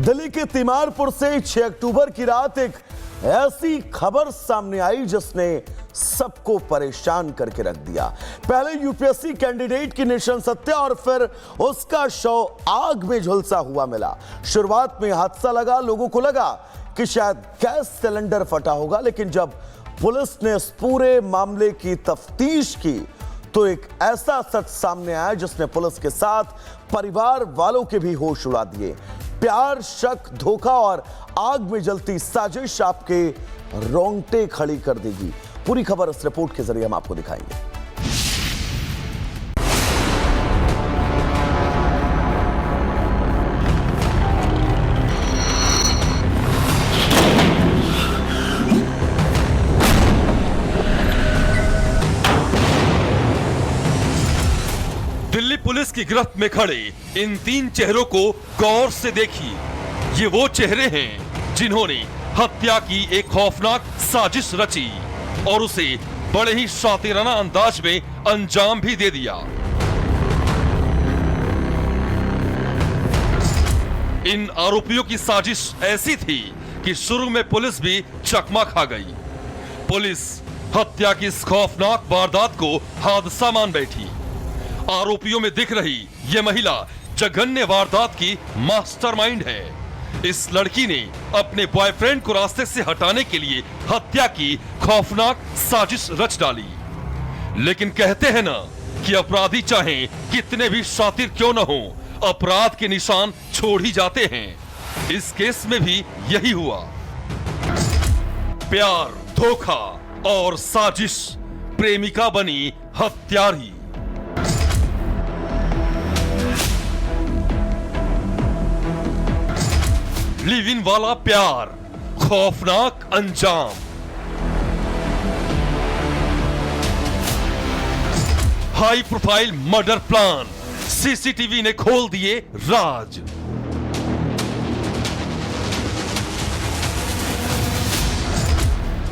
दिल्ली के तीमारपुर से 6 अक्टूबर की रात एक ऐसी खबर सामने आई जिसने सबको परेशान करके रख दिया। पहले यूपीएससी कैंडिडेट की निशंस हत्या और फिर उसका शव आग में झुलसा हुआ मिला। शुरुआत में हादसा लगा, लोगों को लगा कि शायद गैस सिलेंडर फटा होगा, लेकिन जब पुलिस ने इस पूरे मामले की तफ्तीश की तो एक ऐसा सच सामने आया जिसने पुलिस के साथ परिवार वालों के भी होश उड़ा दिए। प्यार, शक, धोखा और आग में जलती साजिश आपके रोंगटे खड़ी कर देगी। पूरी खबर इस रिपोर्ट के जरिए हम आपको दिखाएंगे। दिल्ली पुलिस की गिरफ्त में खड़े इन 3 चेहरों को गौर से देखिए। ये वो चेहरे हैं जिन्होंने हत्या की एक खौफनाक साजिश रची और उसे बड़े ही शातिराना अंदाज में अंजाम भी दे दिया। इन आरोपियों की साजिश ऐसी थी कि शुरू में पुलिस भी चकमा खा गई। पुलिस हत्या की इस खौफनाक वारदात को हादसा मान बैठी। आरोपियों में दिख रही यह महिला जघन्य वारदात की मास्टरमाइंड है। इस लड़की ने अपने बॉयफ्रेंड को रास्ते से हटाने के लिए हत्या की खौफनाक साजिश रच डाली। लेकिन कहते हैं ना कि अपराधी चाहे कितने भी शातिर क्यों न हो, अपराध के निशान छोड़ ही जाते हैं। इस केस में भी यही हुआ। प्यार, धोखा और साजिश, प्रेमिका बनी हत्यारी। लिव इन वाला प्यार, खौफनाक अंजाम। High profile murder plan, CCTV ने खोल दिए राज।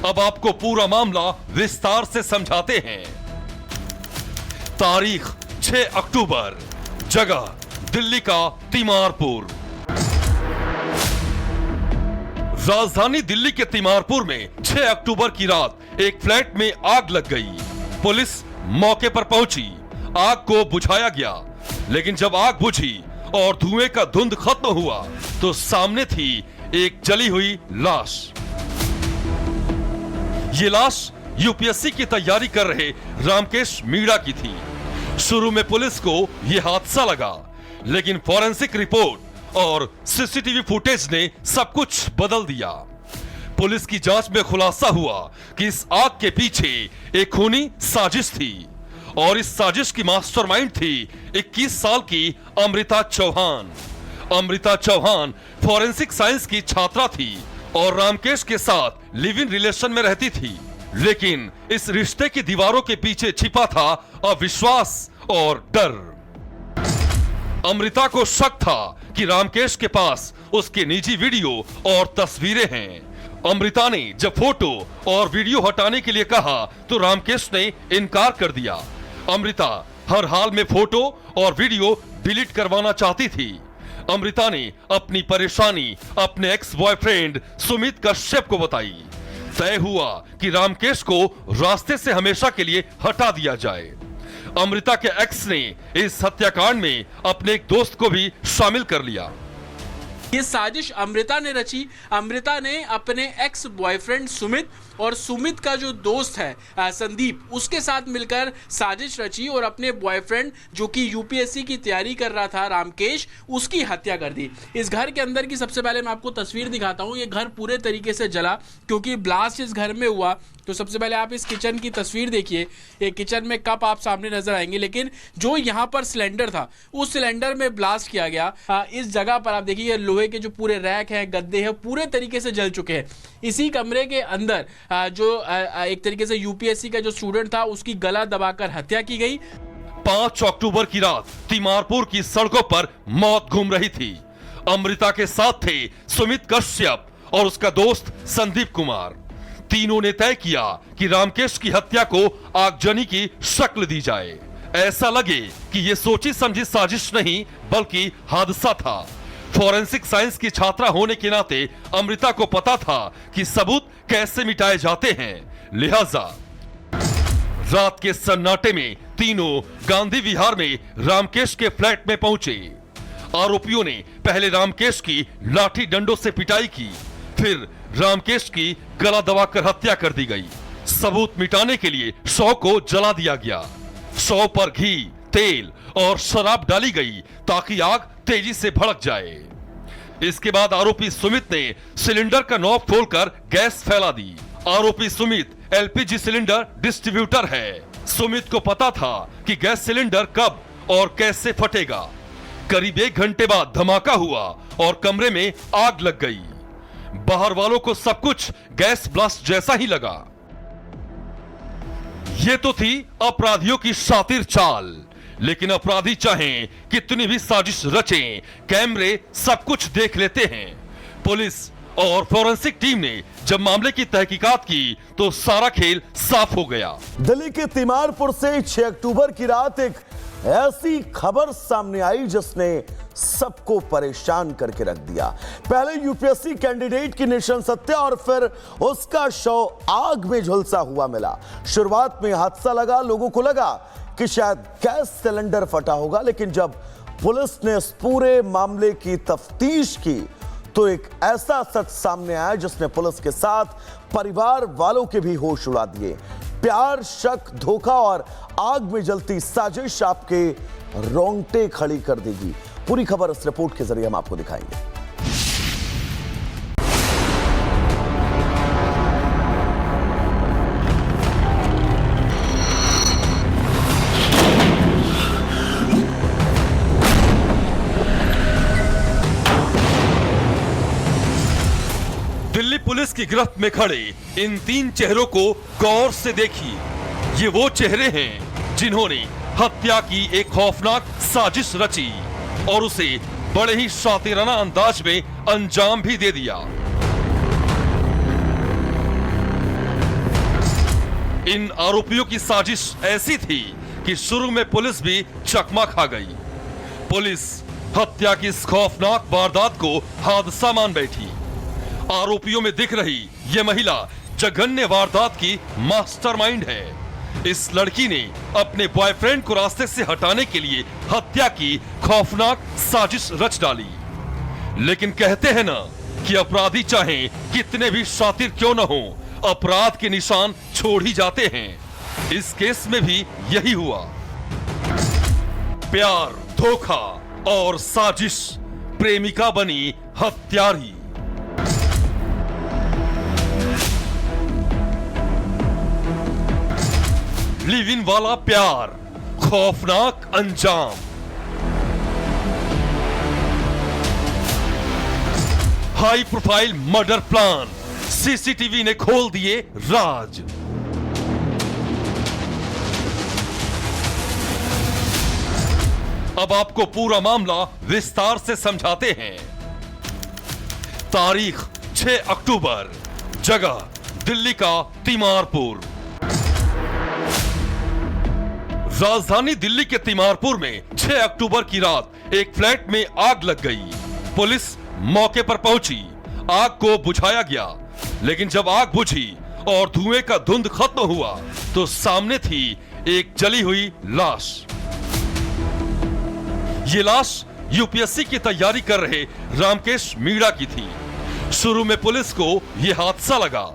अब आपको पूरा मामला विस्तार से समझाते हैं। तारीख 6 अक्टूबर, जगह दिल्ली का तीमारपुर। राजधानी दिल्ली के तीमारपुर में 6 अक्टूबर की रात एक फ्लैट में आग लग गई। पुलिस मौके पर पहुंची, आग को बुझाया गया, लेकिन जब आग बुझी और धुएं का धुंध खत्म हुआ तो सामने थी एक जली हुई लाश। ये लाश यूपीएससी की तैयारी कर रहे रामकेश मीणा की थी। शुरू में पुलिस को यह हादसा लगा, लेकिन फॉरेंसिक रिपोर्ट और सीसीटीवी फुटेज ने सब कुछ बदल दिया। पुलिस की जांच में खुलासा हुआ कि इस आग के पीछे एक खूनी साजिश थी और इस साजिश की मास्टरमाइंड थी 21 साल की अमृता चौहान। अमृता चौहान फॉरेंसिक साइंस की छात्रा थी और रामकेश के साथ लिव इन रिलेशन में रहती थी, लेकिन इस रिश्ते की दीवारों के पीछे छिपा था अविश्वास और डर। अमृता को शक था कि रामकेश के पास उसके निजी वीडियो और तस्वीरें हैं। अमृता ने जब फोटो और वीडियो हटाने के लिए कहा तो रामकेश ने इनकार कर दिया। अमृता हर हाल में फोटो और वीडियो डिलीट करवाना चाहती थी। अमृता ने अपनी परेशानी अपने एक्स बॉयफ्रेंड सुमित कश्यप को बताई। तय हुआ कि रामकेश को रास्ते से हमेशा के लिए हटा दिया जाए। अमृता के एक्स ने इस हत्याकांड में अपने एक दोस्त को भी शामिल कर लिया। ये साजिश अमृता ने रची। अमृता ने अपने एक्स बॉयफ्रेंड सुमित और सुमित का जो दोस्त है संदीप, उसके साथ मिलकर साजिश रची और अपने बॉयफ्रेंड जो कि यूपीएससी की तैयारी कर रहा था रामकेश, उसकी हत्या कर दी। इस घर के अंदर की सबसे पहले मैं आपको तस्वीर दिखाता हूँ। ये घर पूरे तरीके से जला क्योंकि ब्लास्ट इस घर में हुआ। तो सबसे पहले आप इस किचन की तस्वीर देखिए। एक किचन में कप आप सामने नजर आएंगे, लेकिन जो यहाँ पर सिलेंडर था उस सिलेंडर में ब्लास्ट किया गया। इस जगह पर आप देखिए लोहे के जो पूरे रैक हैं, गद्दे हैं, पूरे तरीके से जल चुके हैं। इसी कमरे के अंदर जो एक तरीके से यूपीएससी का जो स्टूडेंट था उसकी गला दबाकर हत्या की गई। 5 अक्टूबर की रात तीमारपुर की सड़कों पर मौत घूम रही थी। अमृता के साथ थे सुमित कश्यप और उसका दोस्त संदीप कुमार। तीनों ने तय किया कि रामकेश की हत्या को आगजनी की शक्ल दी जाए। ऐसा लगे कि यह सोची समझी साजिश नहीं बल्कि हादसा था। फॉरेंसिक साइंस की छात्रा होने के नाते अमृता को पता था कि सबूत कैसे मिटाए जाते हैं, लिहाजा रात के सन्नाटे में तीनों गांधी विहार में रामकेश के फ्लैट में पहुंचे। आरोपियों ने पहले रामकेश की लाठी डंडों से पिटाई की, फिर रामकेश की गला दबाकर हत्या कर दी गई। सबूत मिटाने के लिए शव को जला दिया गया। शव पर घी, तेल और शराब डाली गई ताकि आग तेजी से भड़क जाए। इसके बाद आरोपी सुमित ने सिलेंडर का नॉब खोलकर गैस फैला दी। आरोपी सुमित एलपीजी सिलेंडर डिस्ट्रीब्यूटर है। सुमित को पता था कि गैस सिलेंडर कब और कैसे फटेगा। करीब 1 घंटे बाद धमाका हुआ और कमरे में आग लग गई। बाहर वालों को सब कुछ गैस ब्लास्ट जैसा ही लगा। ये तो थी अपराधियों की शातिर चाल, लेकिन अपराधी चाहें कितनी भी साजिश रचें, कैमरे सब कुछ देख लेते हैं। पुलिस और फोरेंसिक टीम ने जब मामले की तहकीकात की तो सारा खेल साफ हो गया। दिल्ली के तिमारपुर से 6 अक्टूबर की रात एक ऐसी खबर सामने आई जिसने सबको परेशान करके रख दिया। पहले यूपीएससी कैंडिडेट की निशान सत्या और फिर उसका शव आग में झुलसा हुआ मिला। शुरुआत में हादसा लगा, लोगों को लगा कि शायद गैस सिलेंडर फटा होगा, लेकिन जब पुलिस ने इस पूरे मामले की तफ्तीश की तो एक ऐसा सच सामने आया जिसने पुलिस के साथ परिवार वालों के भी होश उड़ा दिए। प्यार, शक, धोखा और आग में जलती साजिश आपके रोंगटे खड़ी कर देगी। पूरी खबर इस रिपोर्ट के जरिए हम आपको दिखाएंगे। दिल्ली पुलिस की गिरफ्त में खड़े इन 3 चेहरों को गौर से देखिए। ये वो चेहरे हैं जिन्होंने हत्या की एक खौफनाक साजिश रची और उसे बड़े ही शातिराना अंदाज में अंजाम भी दे दिया। इन आरोपियों की साजिश ऐसी थी कि शुरू में पुलिस भी चकमा खा गई। पुलिस हत्या की इस खौफनाक वारदात को हादसा मान बैठी। आरोपियों में दिख रही यह महिला जघन्य वारदात की मास्टरमाइंड है। इस लड़की ने अपने बॉयफ्रेंड को रास्ते से हटाने के लिए हत्या की खौफनाक साजिश रच डाली। लेकिन कहते हैं ना कि अपराधी चाहें कितने भी शातिर क्यों न हो, अपराध के निशान छोड़ ही जाते हैं। इस केस में भी यही हुआ। प्यार, धोखा और साजिश, प्रेमिका बनी हत्यारी। लिव इन वाला प्यार, खौफनाक अंजाम। High profile murder plan, CCTV ने खोल दिए राज। अब आपको पूरा मामला विस्तार से समझाते हैं। तारीख 6 अक्टूबर, जगह दिल्ली का तिमारपुर। राजधानी दिल्ली के तिमारपुर में 6 अक्टूबर की रात एक फ्लैट में आग लग गई। पुलिस मौके पर पहुंची, आग को बुझाया गया, लेकिन जब आग बुझी और धुएं का धुंध खत्म हुआ तो सामने थी एक जली हुई लाश। ये लाश यूपीएससी की तैयारी कर रहे रामकेश मीणा की थी। शुरू में पुलिस को यह हादसा लगा,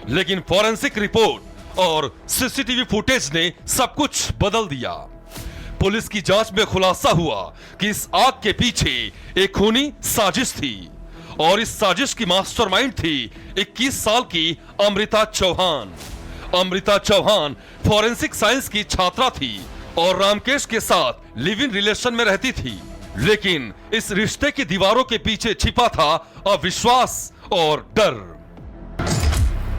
लेकिन फॉरेंसिक रिपोर्ट और सीसीटीवी फुटेज ने सब कुछ बदल दिया। पुलिस की जांच में खुलासा हुआ कि इस आग के पीछे एक खूनी साजिश थी और इस साजिश की मास्टरमाइंड थी 21 साल की अमृता चौहान। अमृता चौहान फॉरेंसिक साइंस की छात्रा थी और रामकेश के साथ लिव इन रिलेशन में रहती थी, लेकिन इस रिश्ते की दीवारों के पीछे छिपा था अविश्वास और डर।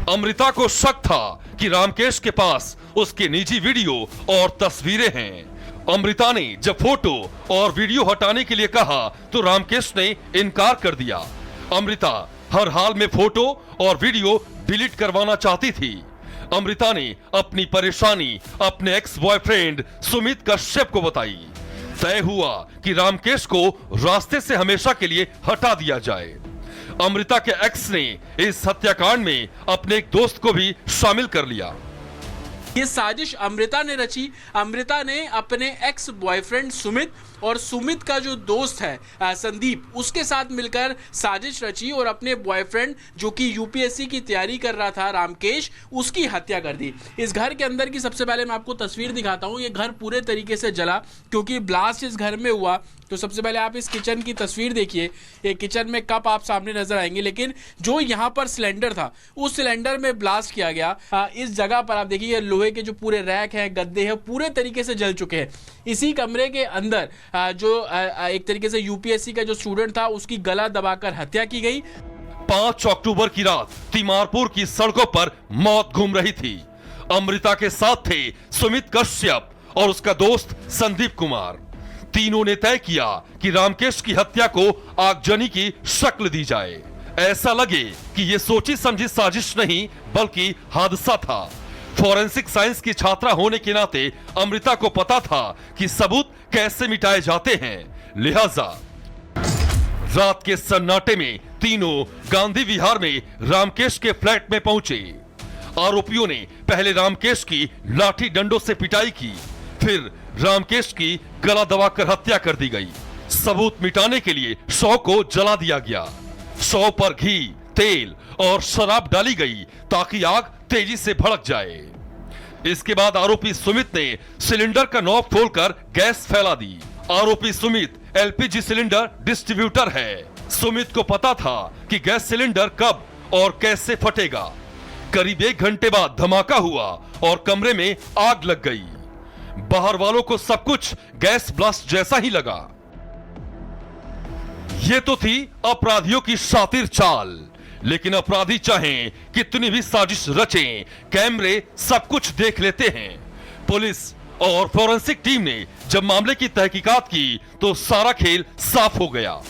अमृता को शक था कि रामकेश के पास उसके निजी वीडियो और तस्वीरें हैं। अमृता ने जब फोटो और वीडियो हटाने के लिए कहा तो रामकेश ने इनकार कर दिया। अमृता हर हाल में फोटो और वीडियो डिलीट करवाना चाहती थी। अमृता ने अपनी परेशानी अपने एक्स बॉयफ्रेंड सुमित कश्यप को बताई। तय हुआ कि रामकेश को रास्ते से हमेशा के लिए हटा दिया जाए। अमृता के एक्स ने इस हत्याकांड में अपने एक दोस्त को भी शामिल कर लिया। ये साजिश अमृता ने रची। अमृता ने अपने एक्स बॉयफ्रेंड सुमित और सुमित का जो दोस्त है संदीप, उसके साथ मिलकर साजिश रची और अपने बॉयफ्रेंड जो कि यूपीएससी की तैयारी कर रहा था रामकेश, उसकी हत्या कर दी। इस घर के अंदर की सबसे पहले मैं आपको तस्वीर दिखाता हूँ। ये घर पूरे तरीके से जला क्योंकि ब्लास्ट इस घर में हुआ। तो सबसे पहले आप इस किचन की तस्वीर देखिए। ये किचन में कप आप सामने नजर आएंगे, लेकिन जो यहाँ पर सिलेंडर था उस सिलेंडर में ब्लास्ट किया गया। इस जगह पर आप देखिए लोहे के जो पूरे रैक हैं, गद्दे हैं, पूरे तरीके से जल चुके हैं। इसी कमरे के अंदर जो एक तरीके से यूपीएससी का जो स्टूडेंट था उसकी गला दबाकर हत्या की गई। 5 अक्टूबर की रात तिमारपुर की सड़कों पर मौत घूम रही थी। अमृता के साथ थे सुमित कश्यप और उसका दोस्त संदीप कुमार। तीनों ने तय किया कि रामकेश की हत्या को आगजनी की शक्ल दी जाए। ऐसा लगे कि यह सोची समझी साजिश नहीं बल्कि हादसा था। फॉरेंसिक साइंस की छात्रा होने के नाते अमृता को पता था कि सबूत कैसे मिटाए जाते हैं। लिहाजा रात के सन्नाटे में तीनों गांधी विहार में रामकेश के फ्लैट में पहुंचे। आरोपियों ने पहले रामकेश की लाठी डंडों से पिटाई की, फिर रामकेश की गला दबाकर हत्या कर दी गई। सबूत मिटाने के लिए शव को जला दिया गया। शव पर घी, तेल और शराब डाली गई ताकि आग तेजी से भड़क जाए। इसके बाद आरोपी सुमित ने सिलेंडर का नॉब खोलकर गैस फैला दी। आरोपी सुमित एलपीजी सिलेंडर डिस्ट्रीब्यूटर है। सुमित को पता था कि गैस सिलेंडर कब और कैसे फटेगा। करीब 1 घंटे बाद धमाका हुआ और कमरे में आग लग गई। बाहर वालों को सब कुछ गैस ब्लास्ट जैसा ही लगा। यह तो थी अपराधियों की शातिर चाल, लेकिन अपराधी चाहें कितनी भी साजिश रचें, कैमरे सब कुछ देख लेते हैं। पुलिस और फॉरेंसिक टीम ने जब मामले की तहकीकात की तो सारा खेल साफ हो गया।